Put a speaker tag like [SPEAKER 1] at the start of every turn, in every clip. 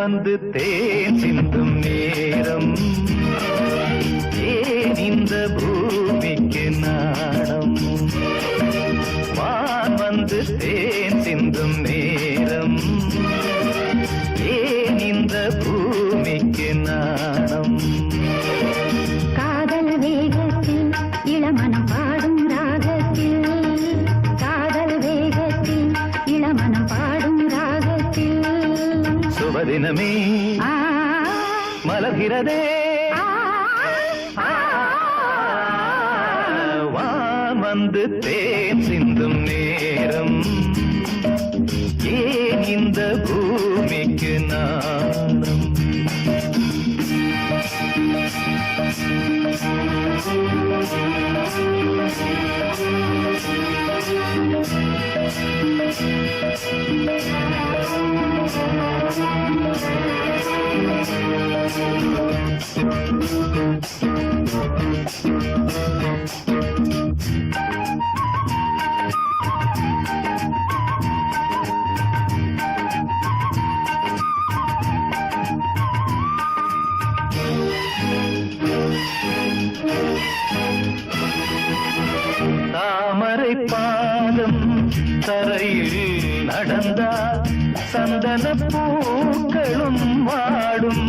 [SPEAKER 1] வந்து தேன் சிந்தும் நேரம் ஏன் இந்த பூமிக்கு நாணம் வான் வந்து தேன் சிந்தும் நேரம் ஏன் இந்த பூமிக்கு நாணம்
[SPEAKER 2] காதல் வேகத்தில் இளமனம் பாடும் ராகத்தில் காதல் வேகத்தில் இளமனம் பாடும் ராகத்தில்
[SPEAKER 1] சுபதினமே மலர்கிறதே வான் வந்து தேன் சிந்தும் நேரம் ஏன் இந்த பூமிக்கு நாணம் தாமரை பாதம் தரையில் நடந்தால் சந்தன பூக்களும் வாடும்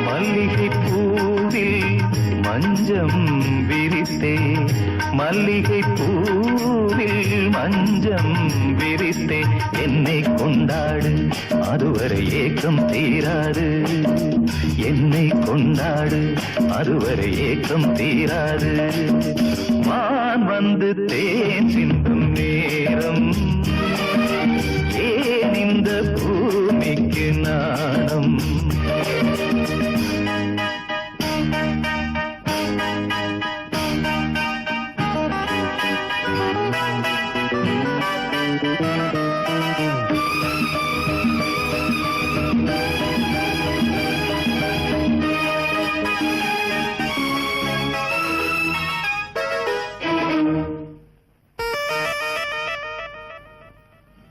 [SPEAKER 1] மல்லிகை பூவில் மஞ்சம் விரித்தே மல்லிகை பூவில் மஞ்சம் விரித்தே என்னை கொண்டாடு அதுவரை ஏக்கம் தீராது என்னை கொண்டாடு அதுவரை ஏக்கம் தீராது வான் வந்து தேன் சிந்தும் நேரம் ஏன் இந்த பூமிக்கு நாணம்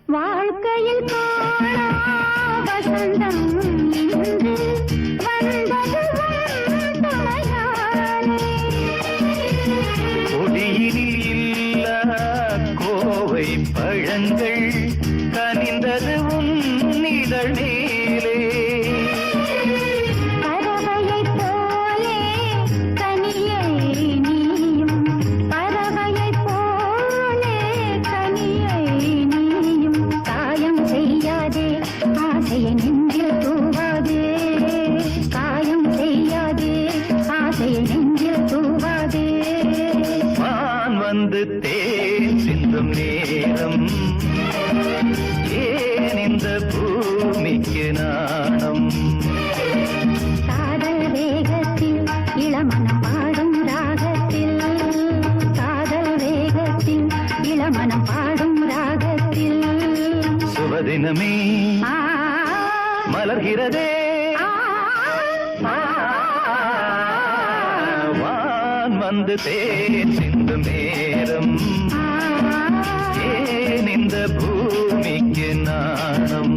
[SPEAKER 2] வாழ்க்கையில் வசந்தம் இன்று வந்தது
[SPEAKER 1] கொடியினில் இல்ல கோவை பழங்கள் கனிந்தது உன்னிதழ் மேலே
[SPEAKER 2] பறவையை போலே கனியை நீயும் பறவையை போலே கனியை நீயும் காயம் செய்யாதே ஆசையை நெஞ்சில் தூவாதே காயம் செய்யாதே ஆசையை நெஞ்சில் தூவாதே
[SPEAKER 1] வான் வந்து தேன் சிந்தும் நேரம் ஏன் இந்த பூமிக்கு நாணம்
[SPEAKER 2] காதல் வேகத்தில் இளமனம் பாடும் ராகத்தில் காதல் வேகத்தில் இளமனம் பாடும் ராகத்தில்
[SPEAKER 1] சுபதினமே மலர்கிறதே வான் வந்து தேன் சிந்தும் நேரம் ஏன் இந்த பூமிக்கு நாணம்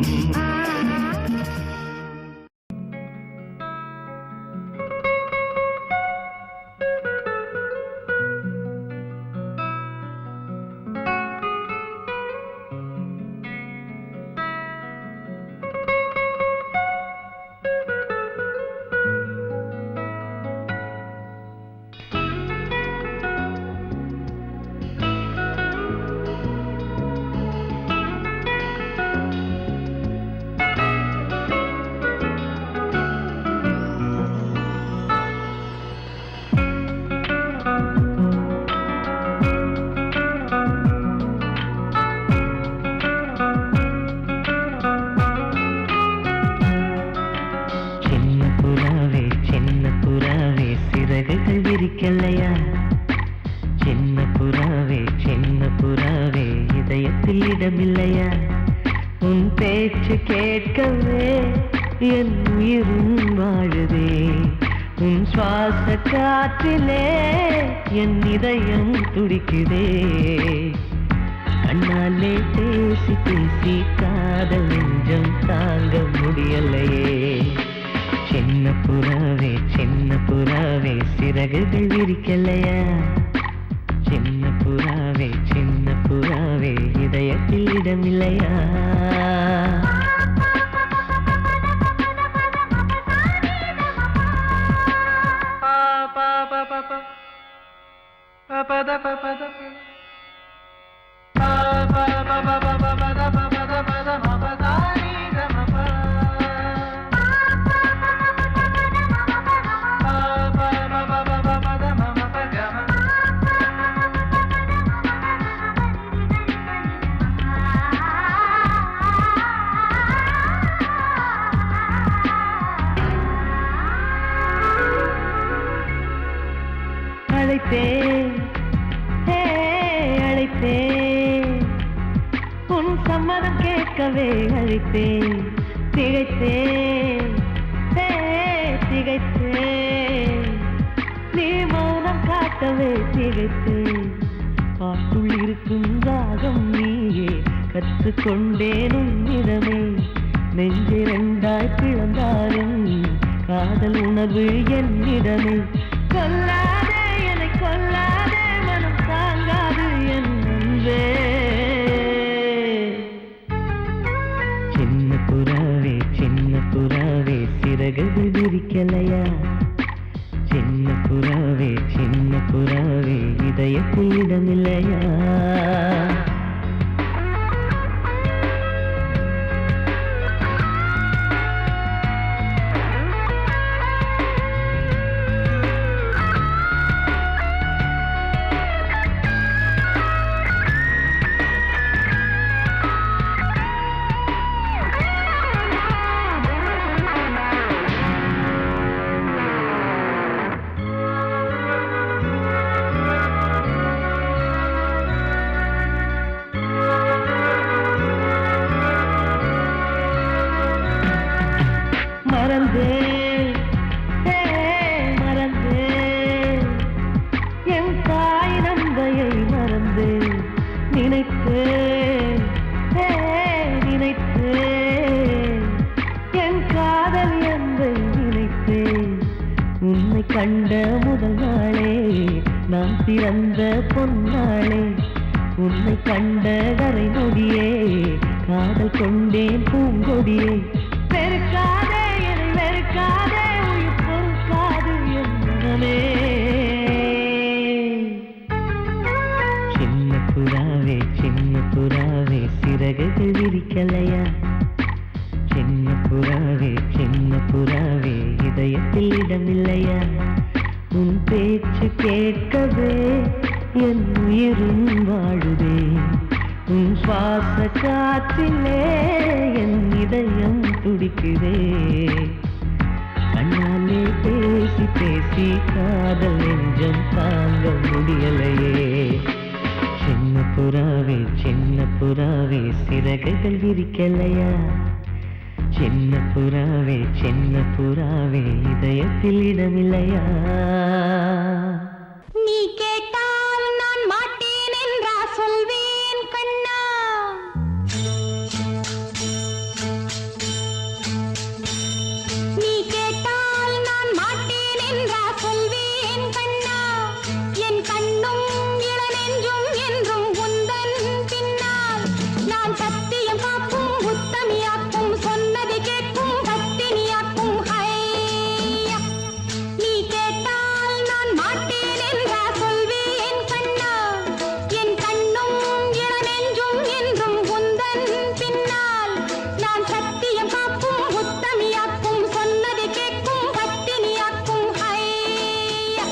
[SPEAKER 3] பிடிக்கலையா? சின்ன புறாவே இதயத்தில் இடமில்லையா? உன் பேச்சு கேட்கவே என் உயிரும் வாழுதே. உன் சுவாச காற்றிலே என் இதயம் துடிக்குதே கண்ணாலே பேசி பேசி காதல் நெஞ்சம் தாங்க முடியலையே சின்ன புறாவே சிறகுகள் விரிக்கலையா சின்ன புறாவே இதயத்தில் இடமில்லையா அழைத்தேன் உன் சம்மதம் கேட்கவே அழைத்தேன் திகைத்தேன் நீ மௌனம் காட்டவே திகைத்தேன் பாட்டுள் இருக்கும் ராகம் நீயே கற்றுக்கொண்டேன் உன்னிடமே நெஞ்சிரண்டாய் பிளந்தாலும் காதல் உணர்வு என்னிடமே கொல்லாதே என்னை கொல்லாதே மனம் தாங்காது என் அன்பே சின்ன புறாவே சிறகுகள் விரிக்கலையா சின்ன புறாவே இதயத்தில் இடமில்லையா மறந்தேன் என் தாய் நம்பையை மறந்தேன் நினைத்தேன் என் காதல் என்பை நினைத்தேன் உன்னை கண்ட முதல் நாளே நான் பிறந்த பொன்னாளே உன்னை கண்ட கரை நொடியே காதல் கொண்டேன் பூங்கொடியே வெறுக்காதே உயிர் பொறுக்காது என் மனமே சின்ன புறாவே சிறகுகள் விரிக்கலையா சின்ன புறாவே இதயத்தில் இடமில்லையா உன் பேச்சு கேட்கவே என் உயிரும் வாழுதே உன் சுவாச காற்றிலே என் இதயம் துடிக்குதே கண்ணாலே பேசி பேசி காதல் நெஞ்சம் தாங்க முடியலையே சின்ன புறாவே சிறகுகள் விரிக்கலையா சின்ன புறாவே இதயத்தில் இடமில்லையா
[SPEAKER 2] நீ கேட்டால் நான் மாட்டேன் என்றா சொல்வேன் கண்ணா நீ கேட்டால் நான் மாட்டேன் என்றா சொல்வேன் கண்ணா என் கண்ணும் இளநெஞ்சும் என்றும் உந்தன் பின்னால் நான் சத்தியம் காக்கும் உத்தமியாக்கும் சொன்னதை கேட்கும் கத்தினியாக்கும் ஹையா நீ கேட்டால் நான் மாட்டேன் என்றா சொல்வேன் கண்ணா என் கண்ணும் இளநெஞ்சும் என்றும் உந்தன் பின்னால் நான் சத்தியம் காக்கும் உத்தமியாக்கும் சொன்னதை கேட்கும் கத்தினியாக்கும் ஹையா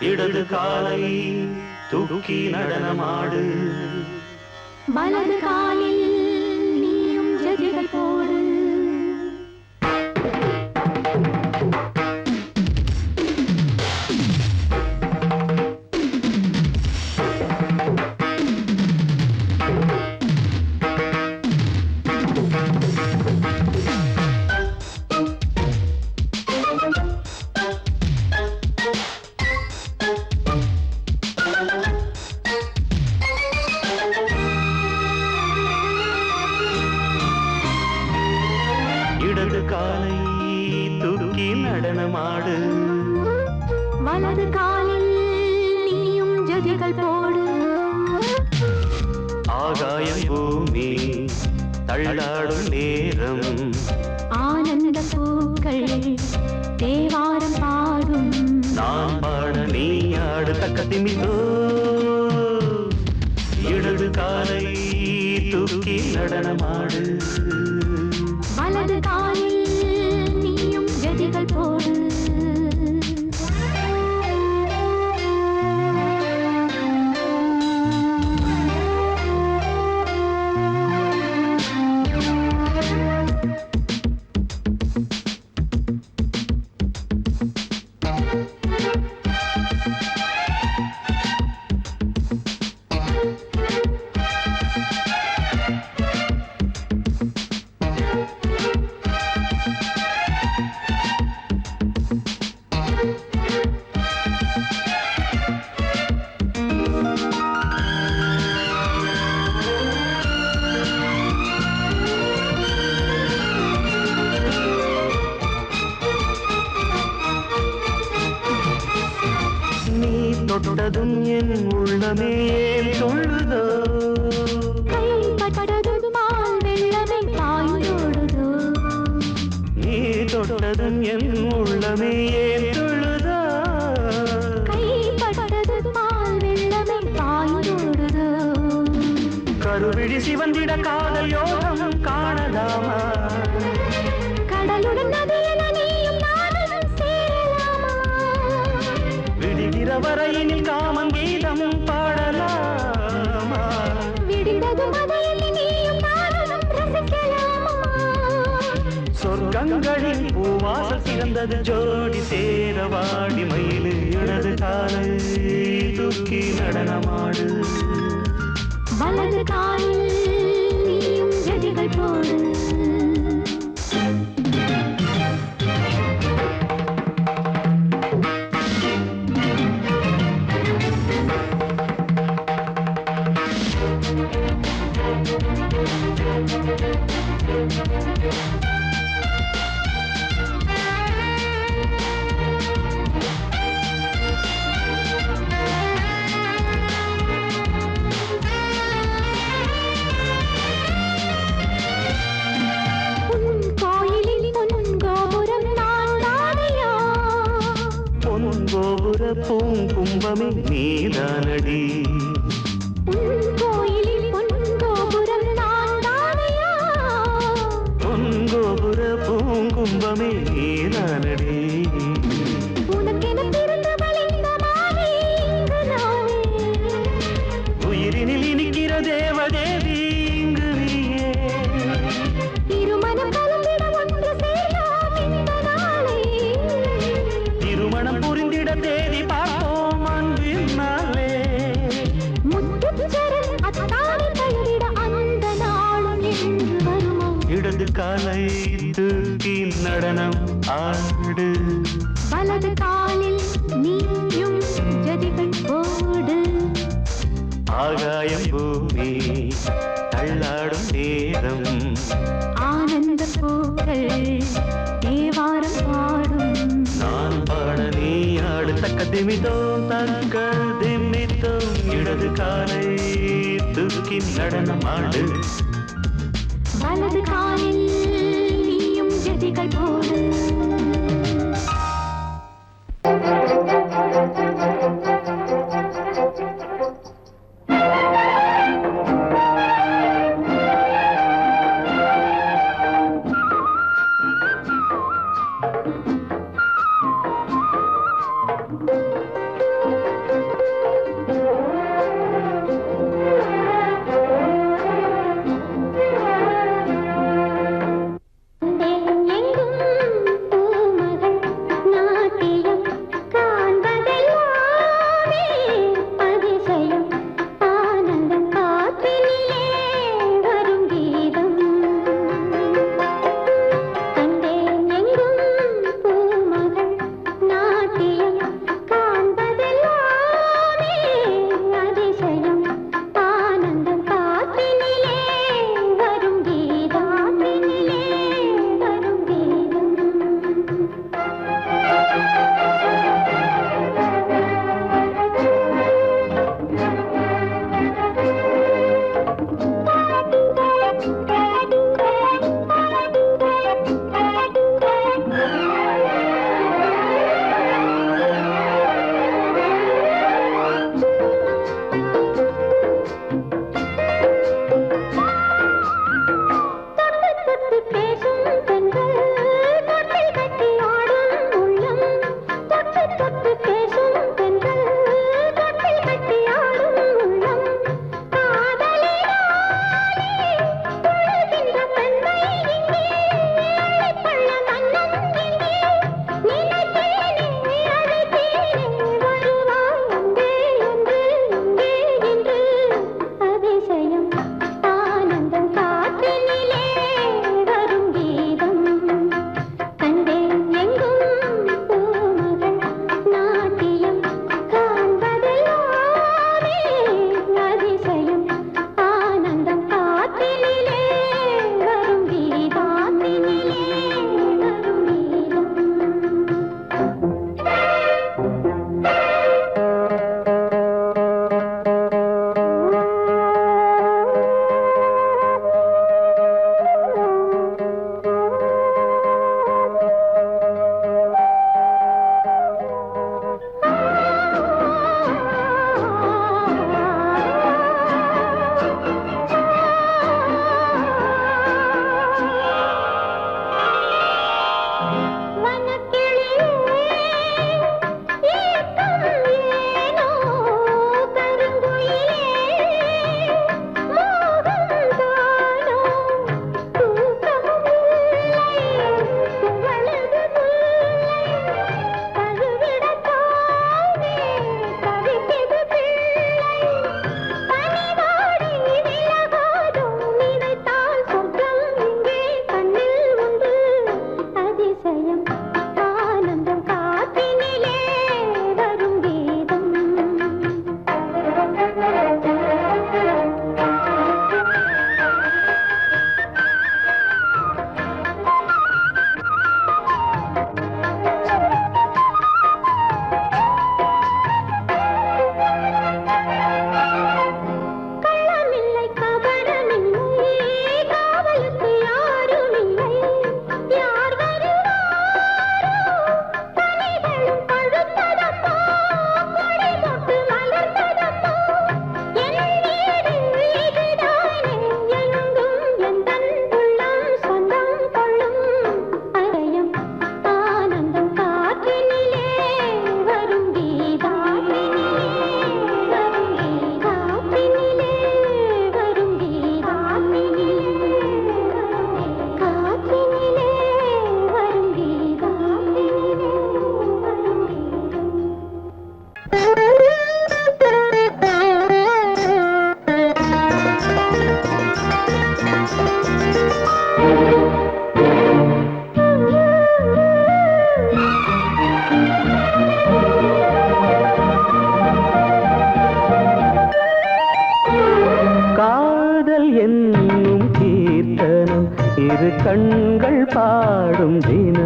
[SPEAKER 4] இடது காலை தூக்கி நடனமாடு
[SPEAKER 2] வலது காலில் நீயும் ஜதிகள் போடு
[SPEAKER 4] இடது காலை தூக்கி நடனமாடு
[SPEAKER 2] வலது காலில் நீயும் ஜதிகள் போடு
[SPEAKER 4] ஆகாயம் பூமி தள்ளாடும் நேரம்
[SPEAKER 2] ஆனந்த பூக்கள் தேவாரம் பாடும்
[SPEAKER 4] நான் பாட நீ ஆடு தக்க திமிதோ இடது காலை தூக்கி நடனமாடு
[SPEAKER 2] வலது காலில் நீயும் ஜதிகள் போடு
[SPEAKER 4] தொட்டதும் என் உள்ளமே தொழுதோ
[SPEAKER 2] கைப்பட்டதும் பால் வெள்ளமே பாய்ந்தோடுதோ
[SPEAKER 4] நீ தொட்டதும் என் உள்ளமே தொழுதோ
[SPEAKER 2] கைப்பட்டதும் பால் வெள்ளமே பாய்ந்தோடுதோ
[SPEAKER 4] கருவிழி சிவந்திட காதல் யோகம் காணலாமா
[SPEAKER 2] கடலுடன் நதியில் நீயும் நானும் சேரலாமா
[SPEAKER 4] விடுகிற வரையினில் காமன் கீதம் பாடலாமா
[SPEAKER 2] விடிந்ததும் அதையில் நீயும் நானும் ரசிக்கலாமா
[SPEAKER 4] சொர்க்கங்களில் பூவாசல் சிறந்தது ஜோடி சேரவாடி மயிலு இடது காலை தூக்கி நடனமாடு
[SPEAKER 2] வலது காலில் நீயும் ஜதிகள் போடு
[SPEAKER 4] பூங்கும்பமே நீதானடி
[SPEAKER 2] கோயிலில் பொன்கோபுரம் நான் தானையா
[SPEAKER 4] பொன்கோபுர பூங்கும்பமே நீதானடி
[SPEAKER 2] உனக்கென பிறந்தவள் இந்த மாலை இங்கு நானே
[SPEAKER 4] உயிரினில் இனிக்கிற தேவதேவி இங்கு நீயே
[SPEAKER 2] திருமணம் கலந்திட ஒன்று சேரலாம் இந்த நாளே
[SPEAKER 4] திருமணம் புரிந்திட தேதி பார்ப்போம் அன்பினாலே
[SPEAKER 2] முத்துச்சரன் அத்தானி தழுவிட அந்த நாளும் என்று வருமோ
[SPEAKER 4] இடது காலை தூக்கி நடனம் ஆடு
[SPEAKER 2] வலது காலில் நீயும் ஜதிகள் போடு
[SPEAKER 4] ஆகாயம் பூமி தள்ளாடும் நேரம்
[SPEAKER 2] ஆனந்த பூக்கள் தேவாரம் பாடும்
[SPEAKER 4] நான் பாட நீ ஆடு தக்க திமிதோ தக்க திமித்தோ இடது காலை தூக்கி நடனம் ஆடு
[SPEAKER 2] வலது காலில் நீயும் ஜதிகள் போடு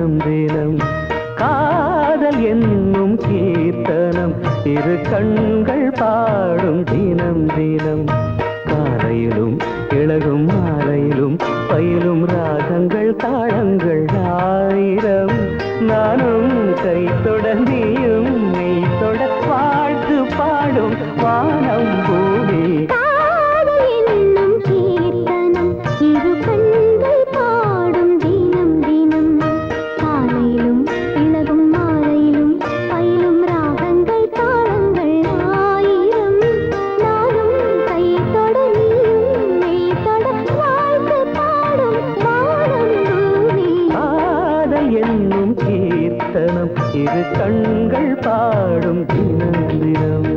[SPEAKER 3] தினம் தினம் காதல் என்னும் கீர்த்தனம் இரு கண்கள் பாடும் தினம் தினம் காலையிலும் இளகும் மாலையிலும் பயிலும் ராகங்கள் தாளங்கள் ஆயிரம் நானும் கை தொடர்ந்தியும் நீ தொட வாழ்த்து பாடும் வானம் பூமி
[SPEAKER 2] என்னும் கீர்த்தனம் இரு கண்கள் பாடும் தினம் தினம் காலையிலும் இளகும் மாலையிலும் பயிலும் ராகங்கள் தாளங்கள் ஆயிரம் நானும் கை தொட நீயும் மெய் தொட வாழ்த்து பாடும் வானம் பூமி
[SPEAKER 3] காதல் என்னும் கீர்த்தனம் இரு கண்கள் பாடும் தினம் தினம்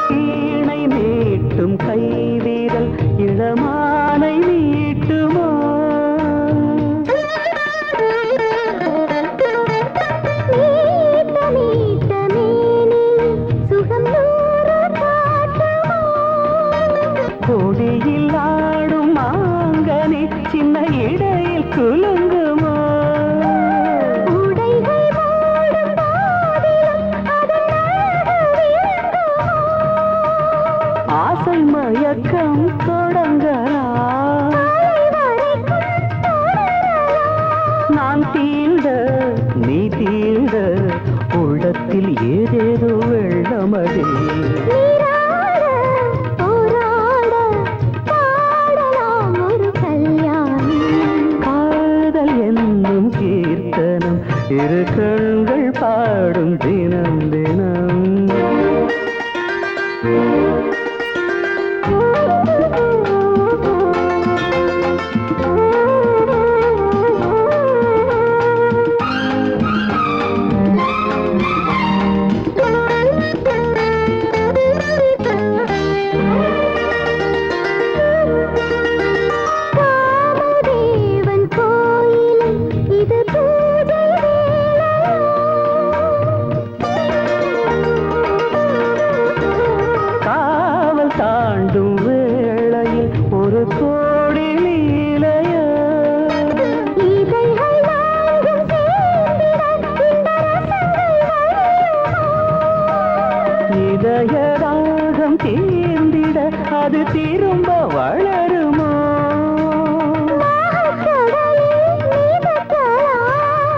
[SPEAKER 3] வீணை மீட்டும் கைவிரல் இளமானை மீட்டுமோ
[SPEAKER 2] நீட்ட மேனி சுகம் நூற காட்டுமோ
[SPEAKER 3] கொடியில் ஆடும் மாங்கனி சின்ன இடையில் குலுங்குமோ
[SPEAKER 2] உடைகள் மூடும் போதிலும் அதன் அழகு விளங்குமோ
[SPEAKER 3] ஆசை மயக்கம் தொடங்கலாம் நான் தீண்ட நீ தீண்ட உள்ளத்தில் ஏதேதோ வெள்ளமடி
[SPEAKER 2] நீராட போராட பாடலாம் ஒரு கல்யாணம்
[SPEAKER 3] காதல் என்னும் கீர்த்தனம் இரு கண்கள் பாடும் தினம் தினம்
[SPEAKER 2] காமதேவன் கோயிலில் இது பூஜை
[SPEAKER 3] காவல் தாண்டும் வேளையில் ஒரு கோடி லீலையா
[SPEAKER 2] இதழ்கள் நான்கும் சேர்ந்திட இந்த ரசங்கள் வழியுமோ
[SPEAKER 3] இதய ராகம் தீர்ந்திட அது திரும்ப வளருமோ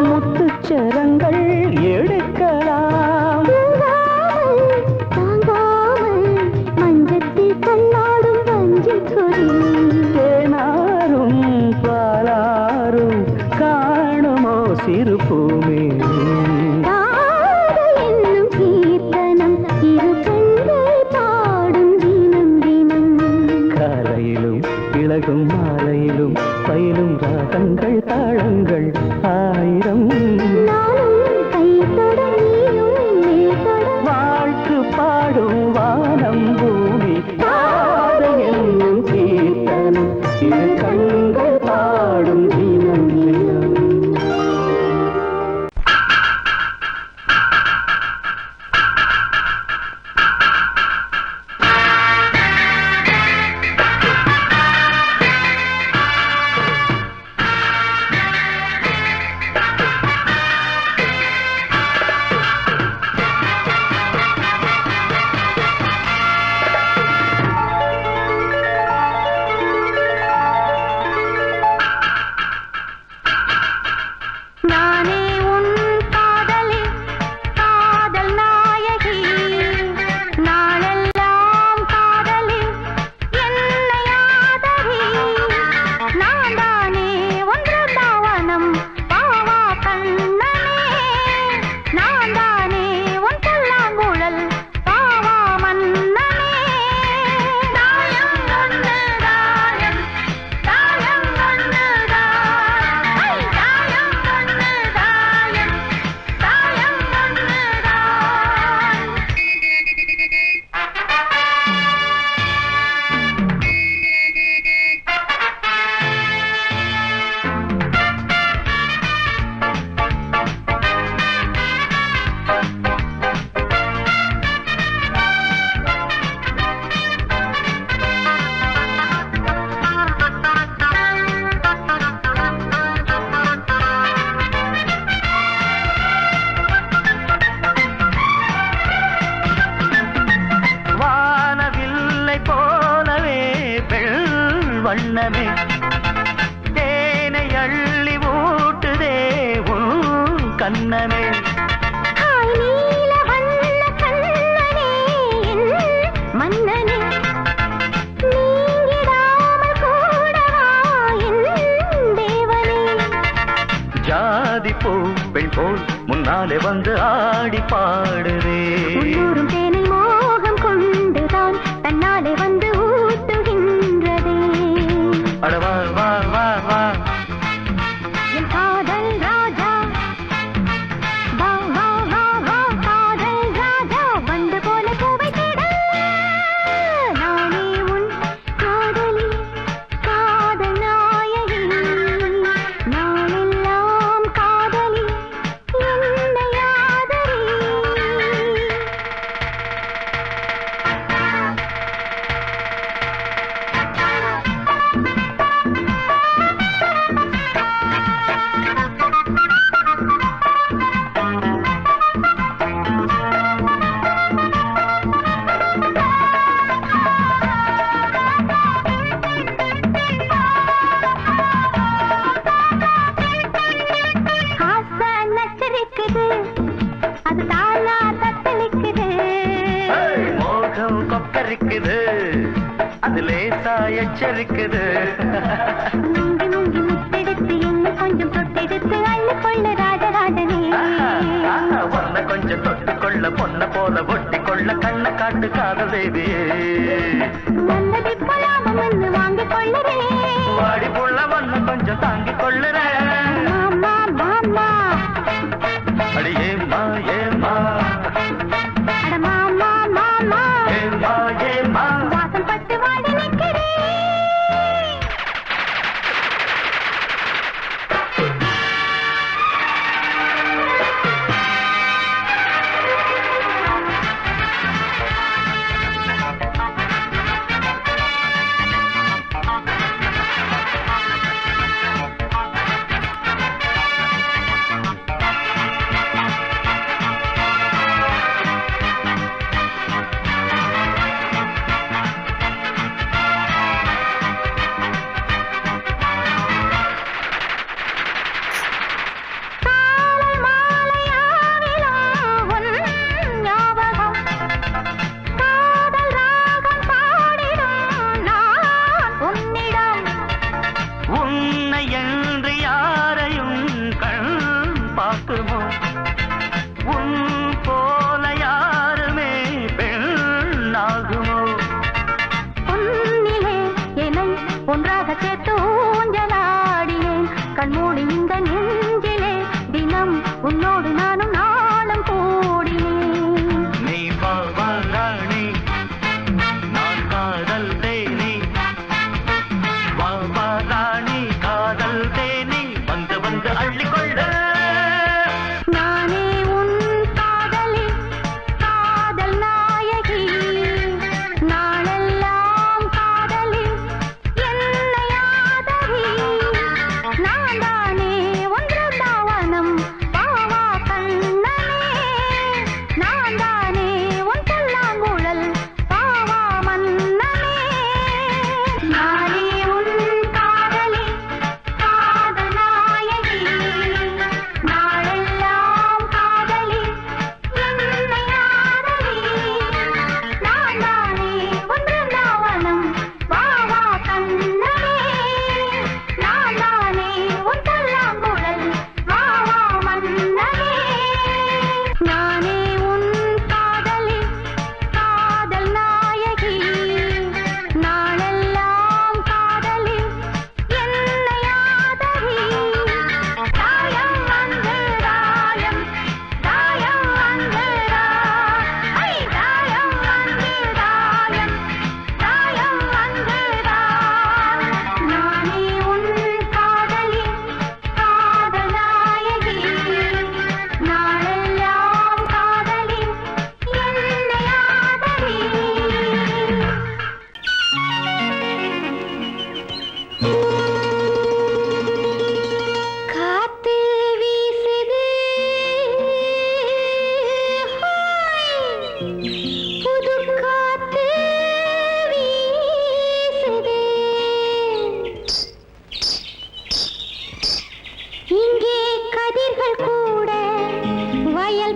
[SPEAKER 3] முத்துச்சரங்கள் எடுக்கலாம்
[SPEAKER 2] மஞ்சத்தில் கண்ணாடும் வஞ்சிக் கொடி
[SPEAKER 3] தேனாரும் பாலாரும் காணுமோ சிறு பூமி
[SPEAKER 2] காதல் என்னும் கீர்த்தனம் இரு கண்கள் பாடும் தினம் தினம்
[SPEAKER 3] காலையிலும் இளகும் மாலையிலும் பயிலும் ராகங்கள் தாளங்கள் ஆயிரம்
[SPEAKER 2] நானும் கை தொட நீயும் மெய் தொட
[SPEAKER 3] வாழ்த்து பாடும் வானம் பூமி காதல் என்னும் கீர்த்தனம் இரு கண்கள் பாடும் தினம் தினம்
[SPEAKER 2] நானே உன் காதலி காதல் நாயகி நாளெல்லாம் காதலி என்னை ஆதரி நான் தானே ஒன்று தாவனம் பாவா கண்ணனே நான் தானே உன் புல்லாங்குழல் பாவா மன்னனே தாயம் ஒன்று தாயம் தாயம் ஒன்று தாயம் தாயம் ஒன்று தாயம் தாயம் ஒன்று
[SPEAKER 4] வண்ணமே தேனை அள்ளி ஊட்டுதே உன் கண்ணமே
[SPEAKER 2] ஹாய் நீல வண்ண கண்ணனே என் மன்னனே நீங்கிடாமல் கூடவா என் தேவனே
[SPEAKER 4] ஜாதி பூ பெண் போல் முன்னாலே வந்து ஆடி பாடுதே
[SPEAKER 2] உள்ளூரும் தேனை மோகம் கொண்டுதான் தன்னாலே வந்து ஊட்டுகின்றதே
[SPEAKER 4] அட வா வா வா வா
[SPEAKER 2] என் காதல் ராஜா வா வா வா வா காதல் ராஜா வந்து போல பூவை தேட நானே உன் காதலி காதல் நாயகி நாளெல்லாம் காதலி என்னை ஆதரி ஆசை நச்சரிக்குது அது தாளா தத்தளிக்குது
[SPEAKER 4] ஏய், மோகம் கொக்கரிக்குது அது லேசா எச்சரிக்குது
[SPEAKER 2] முங்கி முங்கி முத்தெடுத்து என்ன கொஞ்சம் தொட்டெடுத்து அள்ளிக்கொள்ள ராஜராஜனே
[SPEAKER 4] பொண்ண கொஞ்சம் தொட்டுக்கொள்ள பொண்ண போல ஒட்டி கொள்ள கண்ண காட்டு காதல் தேவியே
[SPEAKER 2] வந்ததை போலாமம் வந்து வாங்கிக் கொள்ளுறேன்
[SPEAKER 4] வாடி புள்ள பொண்ண கொஞ்சம் தாங்கிக் கொள்ளுறேன்
[SPEAKER 2] மாமா மாமா
[SPEAKER 4] அடி ஏம்மா ஏம்மா
[SPEAKER 2] அட மாமா மாமா
[SPEAKER 4] ஏம்மா ஏம்மா
[SPEAKER 2] வாசல் பட்டு வாடி நிற்கிறேன்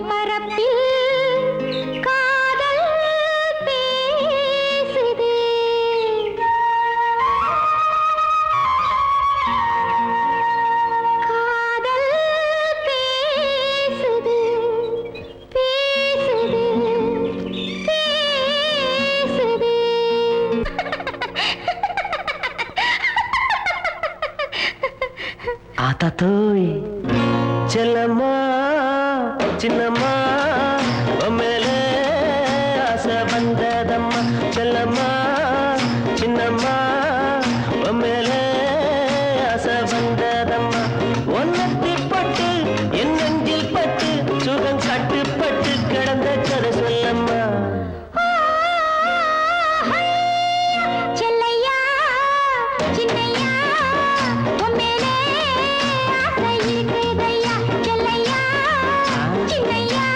[SPEAKER 2] பரப்பில் காதல் பேசுதே. காதல் பேசுதே, பேசுதே, பேசுதே.
[SPEAKER 3] ஆத்தாத்தோய் செல்லம்மா சின்னம்மா மேலே ஆசை வந்ததம்மா. செல்லம்மா சின்னம்மா மேலே ஆசை வந்ததம்மா. ஒன்னத்தி பட்டு என் நெஞ்சில் பட்டு சுகம் கட்டுப்பட்டு கிடந்த கதை சொல்லம்மா.
[SPEAKER 2] செல்லையா சின்னையா உன் மேலே ஆசை இருக்குதையா. செல்லையா சின்னையா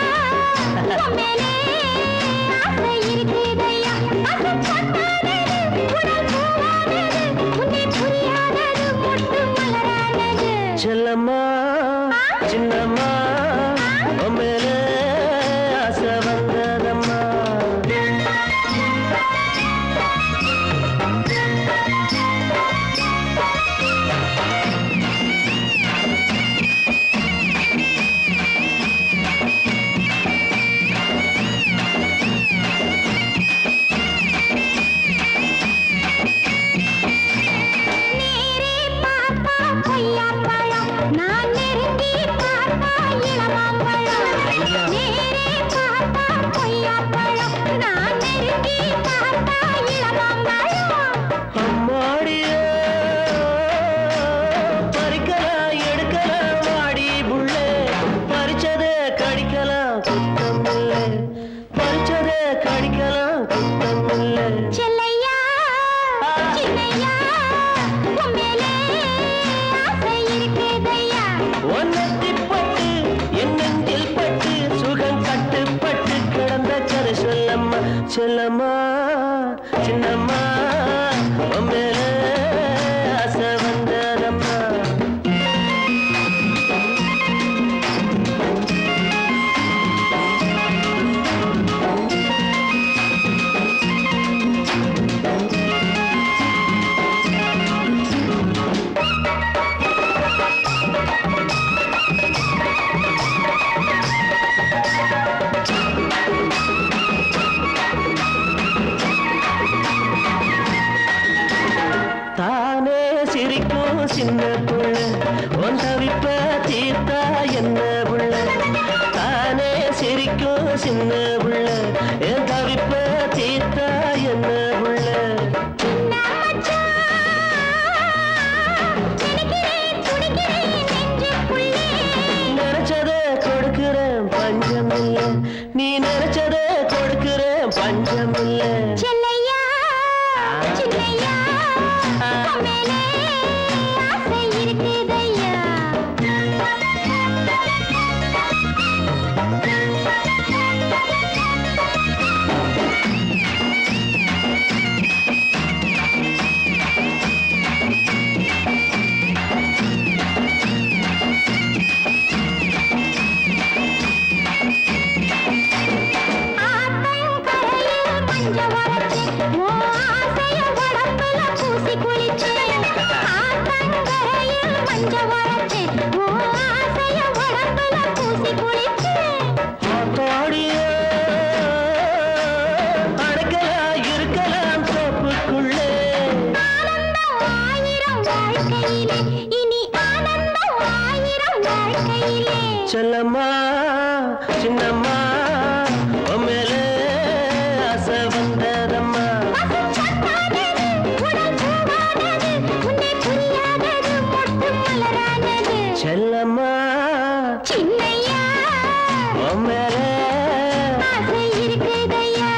[SPEAKER 2] உன் மேலே ஆசை இருக்குதையா. ஆசை பட்டானது உடல் பூவானது, உன்னை புரியாதது மொட்டு மலரானது.
[SPEAKER 3] செல்லம்மா சின்னம்மா மேலே ஆசை வந்ததம்மா.
[SPEAKER 2] நேரே பார்த்தா கொய்யாப்பழம், நான் நெருங்கி பார்த்தா இளமாம்பழம். நேரே பார்த்தா கொய்யாப்பழம், நான் நெருங்கி பார்த்தா இளமாம்பழம்.
[SPEAKER 3] அம்மாடியோ பறிக்கலாம் எடுக்கலாம் வாடி புள்ளே. பறிச்சதே கடிக்கலாம் குத்தம் இல்லை, பறிச்சதே கடிக்கலாம் குத்தம் இல்லை.
[SPEAKER 2] செல்லையா சின்னையா உன் மேலே ஆசை இருக்குதையா.
[SPEAKER 3] ஒன்னத்தி பட்டு என் நெஞ்சில் பட்டு சுகம் கட்டுப்பட்டு கிடந்த கதை சொல்லம்மா. செல்லம்மா சின்னம்மா மேலே ஆசை வந்ததம்மா. தானே சிரிக்கும் சின்ன புள்ள உன் தவிப்ப தீர்த்தா என்ன புள்ள. தானே சிரிக்கும் சின்ன புள்ள என் தவிப்ப தீர்த்தா என்ன புள்ள.
[SPEAKER 2] சின்ன மச்சான், நினைக்கிறேன் துடிக்கிறேன் நெஞ்சுக்குள்ளே.
[SPEAKER 3] நினைச்சதே கொடுக்கிறேன் பஞ்சம் இல்லை, நீ நினைச்சதே கொடுக்கிறேன் பஞ்சம் இல்லை.
[SPEAKER 2] செல்லையா சின்னையா உன் மேலே ஆசை இருக்குதையா. ஆத்தங்கரையில் மஞ்ச வரைச்சு, உன் ஆசைய உடம்புல பூசி குளிச்சேன். ஆத்தங்கரையில் மஞ்ச வரைச்சு, உன் ஆசைய உடம்புல பூசி குளிச்சேன்.
[SPEAKER 3] ஆத்தாடியே அடக்கலாம் இருக்கலாம் தோப்புக்குள்ளே.
[SPEAKER 2] ஆனந்தம் ஆயிரம் வாழ்க்கையிலே, இனி ஆனந்தம் ஆயிரம் வாழ்க்கையிலே.
[SPEAKER 3] செல்லம்மா சின்னம்மா மேலே ஆசை வந்ததம்மா.
[SPEAKER 2] பசும்பட்டானது உடல் பூவானது, உன்னை புரியாதது மொட்டு மலரானது.
[SPEAKER 3] செல்லம்மா
[SPEAKER 2] சின்னையா
[SPEAKER 3] மேலே
[SPEAKER 2] ஆசை இருக்குதையா.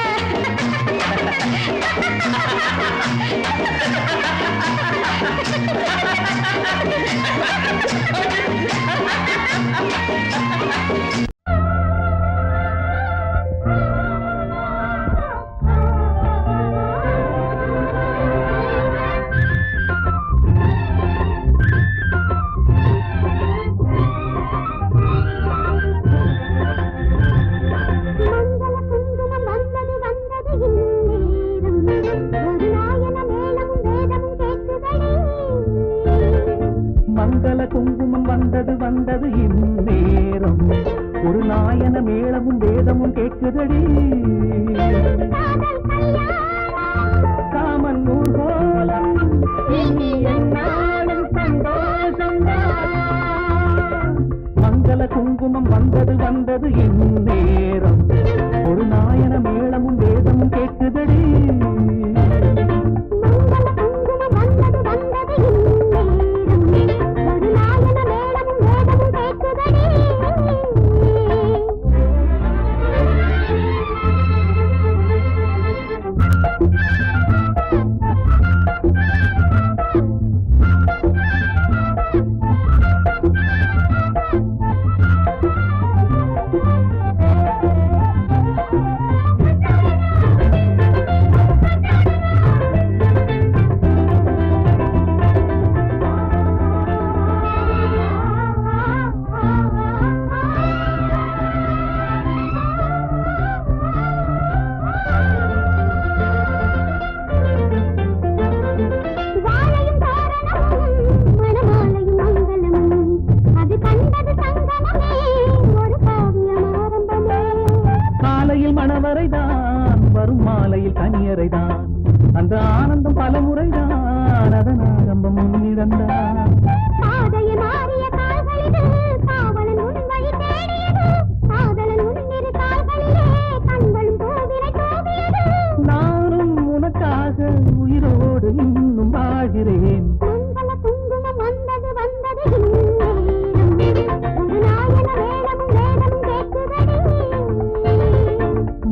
[SPEAKER 4] வந்தது இந்நேரம் ஒரு நாயன மேளமும் வேதமும் கேட்குதடி காமன் ஊர்கோலம் இனி என்னாலும் சந்தோஷம்தான் மங்கள குங்குமம் வந்தது இந்நேரம் ஒரு நாயன மேளமும் வேதமும் கேட்குதடி மணவரைதான் வரும் மாலையில் கனியரைதான் அந்த ஆனந்தம் பல முறைதான் அதன் ஆரம்பம் முன்னிடந்தான் நானும் உனக்காக உயிரோடு இன்னும் வாழ்கிறேன்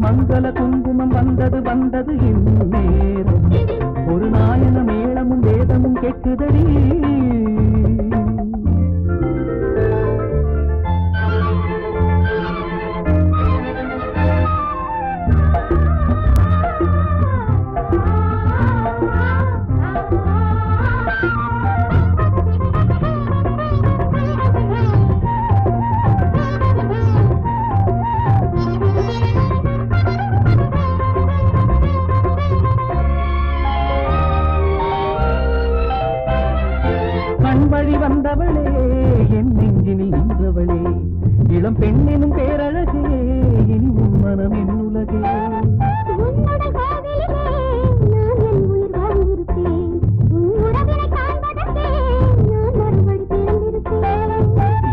[SPEAKER 4] மங்கள குங்குமம் வந்தது இந்நேரம் ஒரு நாயன மேளமும் வேதமும் கேட்குதடி வழி வந்தவளே என் நெஞ்சினில் நின்றவளே இளம் பெண்ணினும் பேரழகே இனி உன் மனம் என் உலகே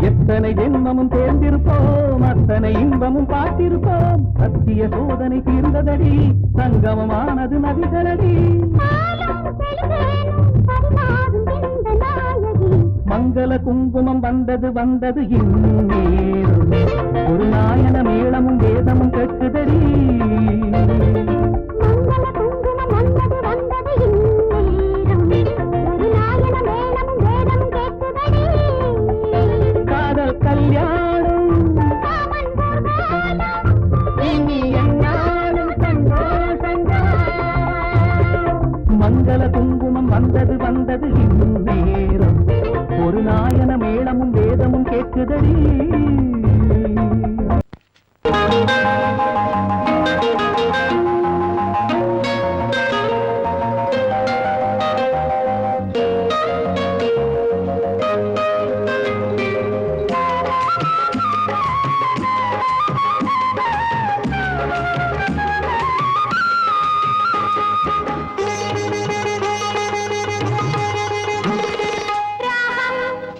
[SPEAKER 4] எத்தனை ஜென்மமும் தேர்ந்திருப்போம் அத்தனை இன்பமும் பார்த்திருப்போம் சத்திய சோதனை தீர்ந்ததடி சங்கமமானது நதிகளடி மங்கள குங்குமம் வந்தது இந்நேரம் ஒரு நாயன மேளமும் வேதமும் கேட்குதடி காதல் கல்யாணம் இனி என்னாலும் சந்தோஷம்தான் மங்கள குங்குமம் வந்தது இந்நேரம் ஒரு நாயன மேளமும் வேதமும் கேட்குதடி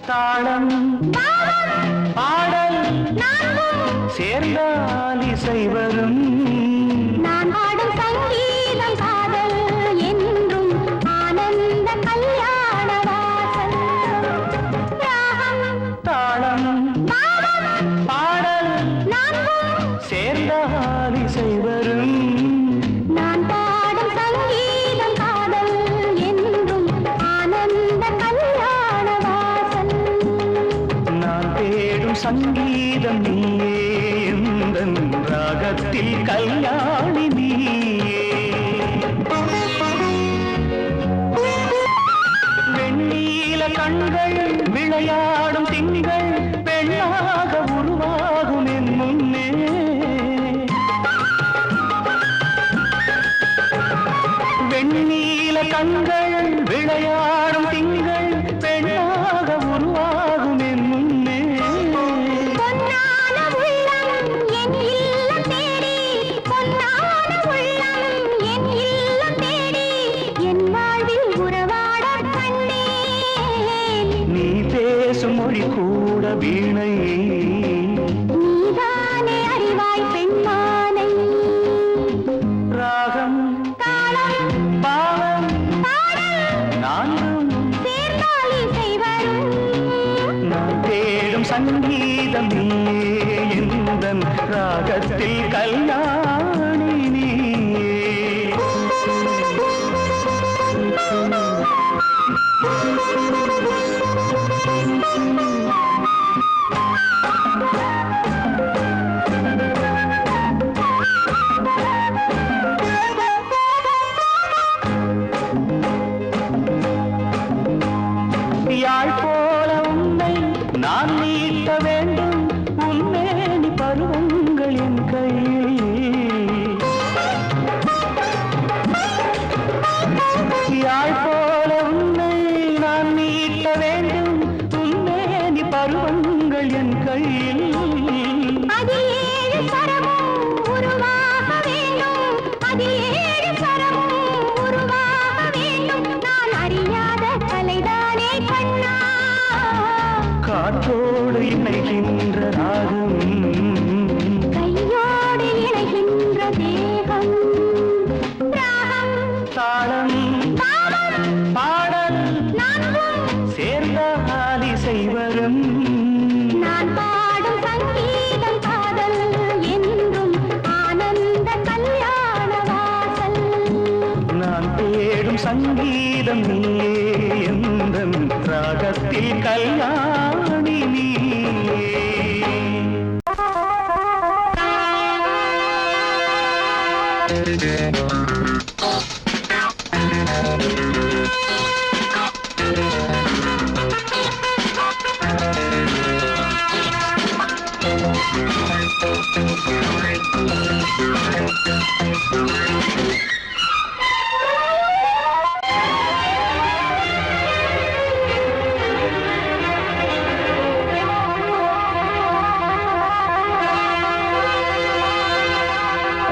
[SPEAKER 4] தாளம் பாடல் சேர்ந்தால் இசை வரும்
[SPEAKER 2] நான் பாடும் சங்கீதம் காதல் என்றும் ஆனந்த கல்யாண வாசல்
[SPEAKER 4] தாளம் பாடல் சேர்ந்தால் இசை வரும்
[SPEAKER 2] நான் பாடும் சங்கீதம் காதல் என்றும் ஆனந்த கல்யாண வாசல்
[SPEAKER 4] நான் தேடும் சங்கீதம் நீயே எந்தன் ராகத்தில் கல்யாணி நீயே வெண்ணீல கண்கள் விளையாடும் திங்கள் பெண்ணாக உருவாகும் என் முன்னே வெண்ணீல கண்கள் விளையாடும் திங்கள் பெண்ணாக உருவாகும் என் முன்னே ராகத்தில் கல்யாணி நீயே. யாழ் போல உன்னை நான் நீட்ட வேண்டும் உன்மேனி பருவங்கள் என் கையில். யாழ் போல உன்னை நான் நீட்ட வேண்டும் உன்மேனி பருவங்கள் என் கையில். காற்றோடு இணைகின்ற ராகம்
[SPEAKER 2] கையோடு இணைகின்ற தேகம்
[SPEAKER 4] தாளம் பாடல் சேர்ந்தால் இசை வரும்.
[SPEAKER 2] நான் பாடும் சங்கீதம் காதல் என்றும் ஆனந்த கல்யாண வாசல்.
[SPEAKER 4] நான் தேடும் சங்கீதம் நீயே எந்தன் ராகத்தில் கல்யாணி நீயே.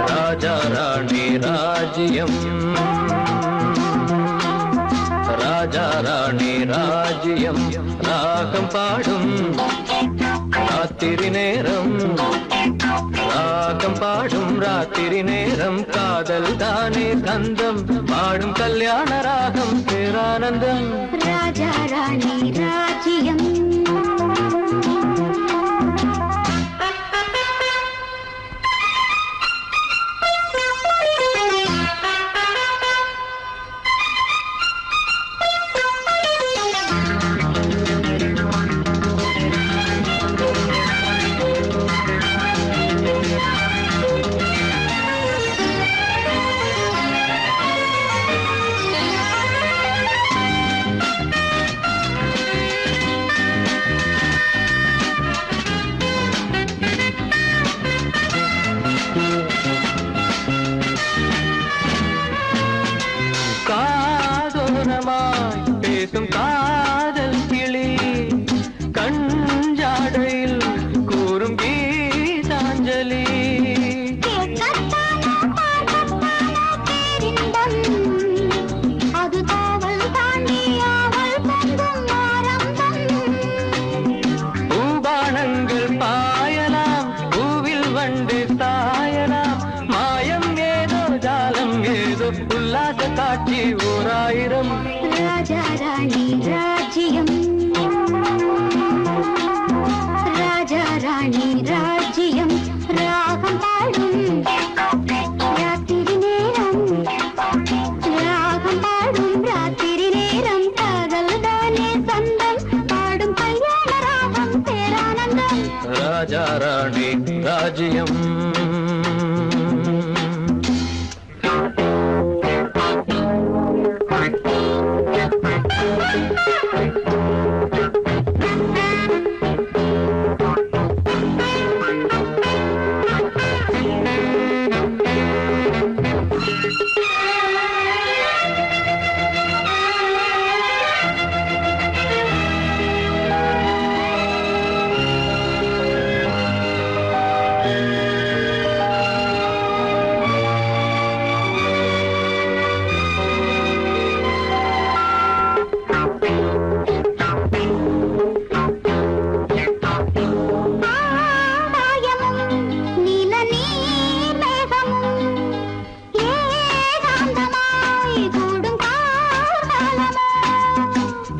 [SPEAKER 4] ராஜா ராணி ராஜ்யம் ராஜா ராணி ராஜ்யம் ராகம் பாடும் ராத்திரி நேரம் ராகம் பாடும் ராத்திரி நேரம் காதல் தானே கந்தம் பாடும் கல்யாண ராகம் பேரானந்தம்.
[SPEAKER 2] ராஜா ராணி ராஜ்யம்
[SPEAKER 4] பேசும் காதல் கிளி கஞ்சாடையில் கூறும் கீதாஞ்சலி.
[SPEAKER 2] அது காவல் தாண்டி அவள் பொங்கும் ஆரம்பம்.
[SPEAKER 4] பூபானங்கள் பாயலாம் பூவில் வண்டு சாயலாம் மாயம் ஏதோ ஜாலம் ஏதோ உல்லாச காட்சி ஓராயிரம்.
[SPEAKER 2] ராஜா ராணி ராஜ்யம் ராஜா ராணி ராஜ்யம் ராகம் பாடும் ராத்திரி நேரம் ராகம் பாடும் ராத்திரி நேரம் காதல் தானே சொந்தம் பாடும் கல்யாண ராகம் பேரானந்தம்.
[SPEAKER 4] ராஜா ராணி ராஜ்யம்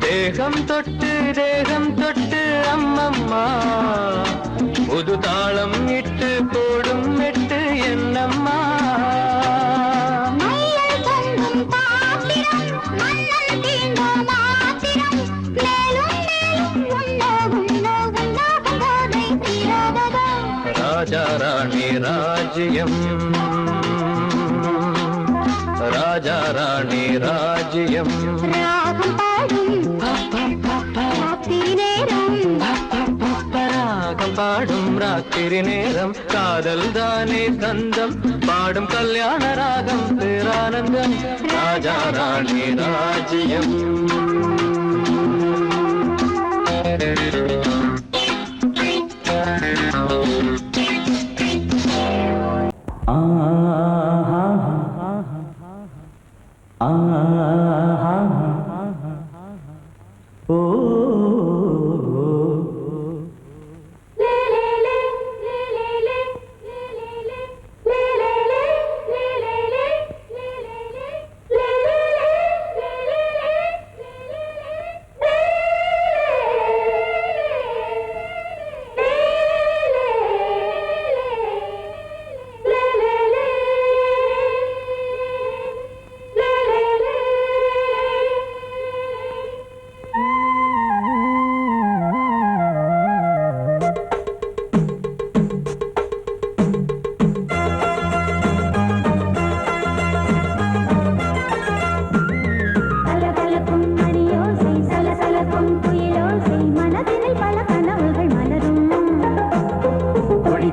[SPEAKER 4] தேகம் தொட்டு அம்மம்மா புது தாளம் இட்டு போடும்
[SPEAKER 1] ராஜ்யம் ராஜா ராணி ராஜ்யம்
[SPEAKER 2] ராகம் பாடும் ராத்திரி நேரம்
[SPEAKER 1] ராகம் பாடும் ராத்திரி நேரம் காதல் தானே தந்தம் பாடும் கல்யாண ராகம் பேரானந்தம் ராஜா ராணி ராஜ்யம்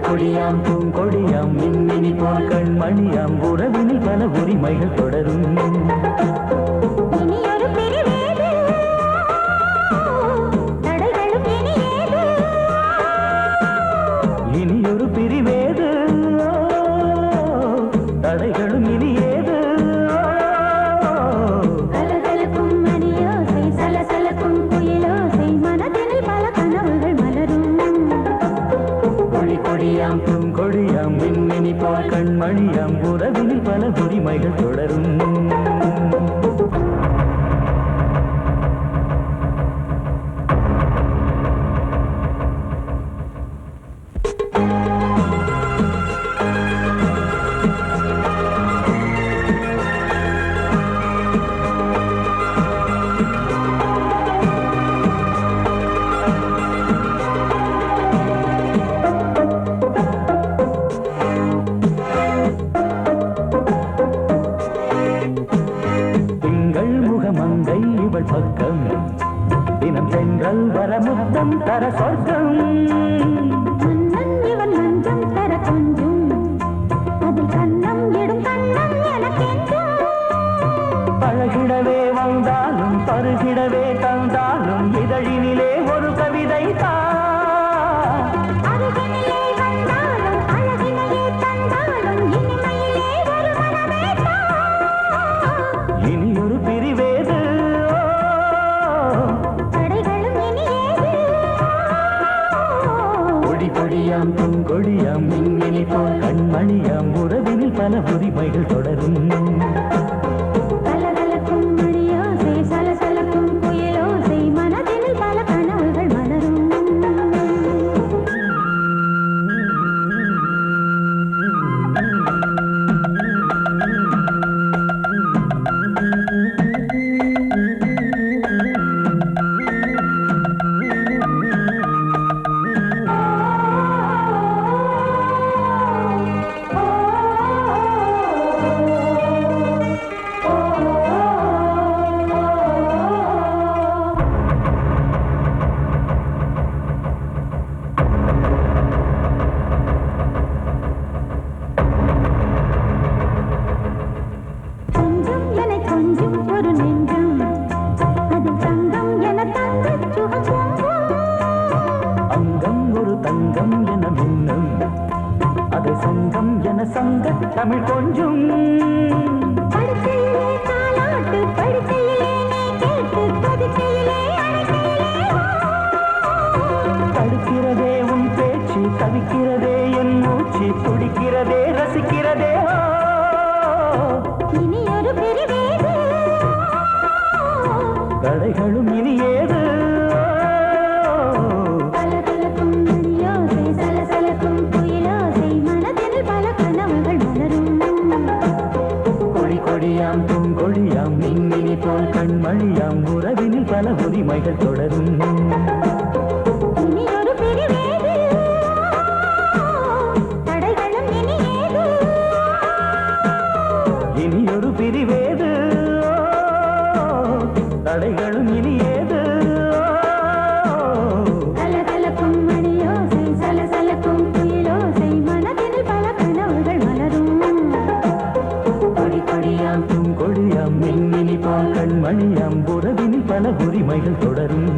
[SPEAKER 4] கொடியாம் பூங்கொடியாம் மின்மினி போல் கண்மணியாம் உறவினில் பல உரிமைகள் தொடரும் இனியொரு பிரிவேது தடைகளும் இனி ஏது
[SPEAKER 2] கலகலக்கும் மணியோசை சலசலக்கும் குயிலோசை மனதினில் பல கனவுகள் மலரும்
[SPEAKER 4] கொடியாம் பூங்கொடியாம் மின்மினி போல் கண்மணியாம் உறவினில் பல உரிமைகள் தொடரும் பக்கம் தினம் சென்றல் வர முத்தம் தர சொர்க்கம்
[SPEAKER 2] மன்னன் இவன் மஞ்சம் தர கொஞ்சம் அதில் கண்ணம் இடும் கண்ணம் எனக்கென்றும்
[SPEAKER 4] பழகிடவே வந்தாலும் பருகிடவே தந்தாலும் இதழினிலே ஒரு கவிதை
[SPEAKER 2] அருகினிலே வந்தாலும் அழகினையே தந்தாலும் இனிமையிலே ஒரு மனமே
[SPEAKER 4] இனியொரு பிரிவேது கொடியாம் பூங்கொடியாம் மின்மினி போல் கண்மணியாம் உறவினில் பல உரிமைகள் தொடரும்
[SPEAKER 2] கலகலக்கும் மணியோசை சலசலக்கும் குயிலோசை மனதினில் பல கனவுகள் மலரும்
[SPEAKER 4] தமிழ் கொஞ்சம்
[SPEAKER 2] படுக்கையிலே தாலாட்டு படுக்கையிலே நீ கேட்டு படுக்கையிலே
[SPEAKER 4] தடுக்கிறதே உன் பேச்சு தவிக்கிறதே என் மூச்சு துடிக்கிறதே ரசிக்கிறதே
[SPEAKER 2] இனி ஒரு பிரிவேது
[SPEAKER 4] தடைகளும் இனி ஏது
[SPEAKER 2] கலகலக்கும் மணியோசை சலசலக்கும் குயிலோசை மனதில் பல கனவுகள் மலரும்
[SPEAKER 4] கொடியாம் பூங்கொடியாம் மின்மினி போல் கண்மணியாம் உறவினில் பல உரிமைகள் தொடரும்
[SPEAKER 2] இனி ஒரு பிரிவேது தடைகளும் இனி
[SPEAKER 4] தடைகளும் இனி ஏது
[SPEAKER 2] கலகலக்கும் மணியோசை சலசலக்கும் குயிலோசை மனதில் பல கனவுகள் மலரும் கொடி கொடியாம்
[SPEAKER 4] பூங்கொடியாம் மின்மினி போல் கண்மணியாம் உறவினில் பல உரிமைகள் தொடரும்